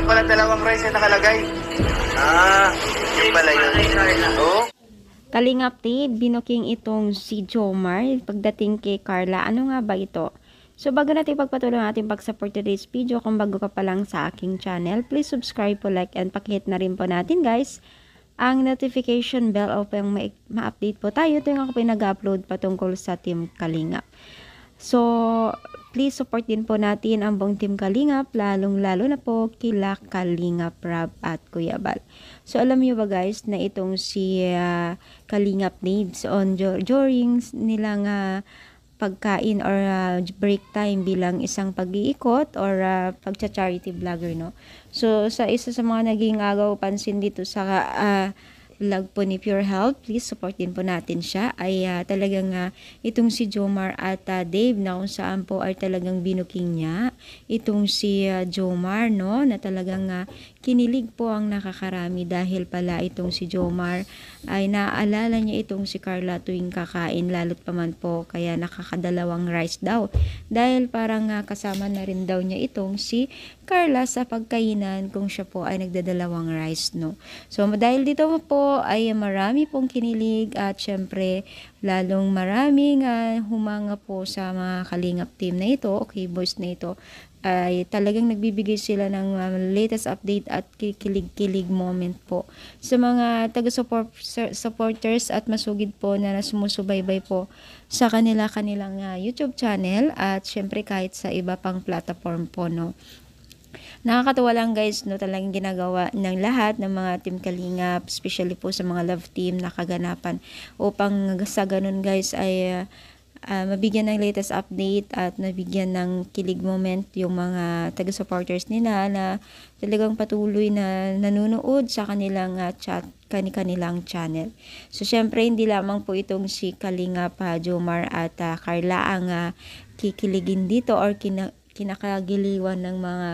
Meron pala dalawang rice na nakalagay. Yung pala yun. Oo. Kalingap Dave, binuking itong si Jomar pagdating kay Carla. Ano nga ba ito? So bago natin pagpatuloy ang ating pag-support today's video, kung bago ka pa lang sa aking channel, please subscribe po, like, and pakihit na rin po natin guys ang notification bell upang ma-update po tayo tuwing ako pinag-upload patungkol sa Team Kalingap. So, please support din po natin ang buong Team Kalingap, lalong-lalo na po kila Kalingap Rab at Kuya Bal. So, alam niyo ba guys na itong si Kalingap needs on during nilang pagkain or break time bilang isang pag-iikot or pagcha-charity vlogger, no? So, sa isa sa mga naging agaw pansin dito sa vlog po ni Pure Health, please support din po natin siya, ay talagang itong si Jomar at Dave na kung saan po ay talagang binuking niya itong si Jomar, no, na talagang kinilig po ang nakakarami dahil pala itong si Jomar ay naaalala niya itong si Carla tuwing kakain, lalo't pa man po kaya nakakadalawang rice daw dahil parang kasama na rin daw niya itong si Carla sa pagkainan kung siya po ay nagdadalawang rice, no. So dahil dito po ay marami pong kinilig at syempre lalong maraming humanga po sa mga Kalingap team na ito, okay boys na ito, ay talagang nagbibigay sila ng latest update at kikilig-kilig moment po sa mga taga-supporters at masugid po na sumusubaybay po sa kanilang YouTube channel at syempre kahit sa iba pang platform po, no. Nakakatuwa lang guys, no, talagang ginagawa ng lahat ng mga Team Kalingap, especially po sa mga love team na kaganapan upang sa ganun guys ay mabigyan ng latest update at nabigyan ng kilig moment yung mga taga-supporters nila na talagang patuloy na nanonood sa kanilang kanilang channel. So syempre hindi lamang po itong si Kalingap Jomar at Carla ang kikiligin dito or kinakagiliwan ng mga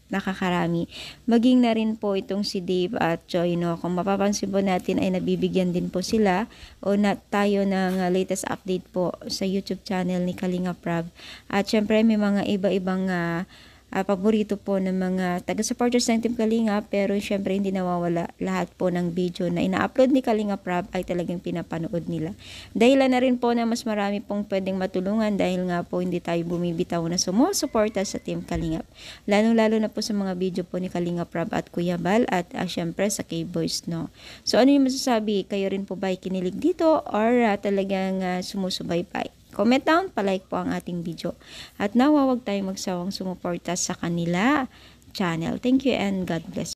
nakakarami. Maging na rin po itong si Dave at Joy, no. Kung mapapansin po natin ay nabibigyan din po sila o tayo ng latest update po sa YouTube channel ni Kalingap Rab. At syempre may mga iba-ibang paborito po ng mga taga-supporters ng Team Kalingap, pero syempre hindi nawawala lahat po ng video na ina-upload ni Kalingap Rab ay talagang pinapanood nila. Dahilan na rin po na mas marami pong pwedeng matulungan dahil nga po hindi tayo bumibitaw na sumusuporta sa Team Kalingap. Lalong-lalo na po sa mga video po ni Kalingap Rab at Kuya Bal at syempre sa K-Boys, no. So ano yung masasabi? Kayo rin po ba kinilig dito or talagang sumusubaybay? Comment down, palike po ang ating video. At nawa, huwag tayong magsawang sumuporta sa kanila channel. Thank you and God bless.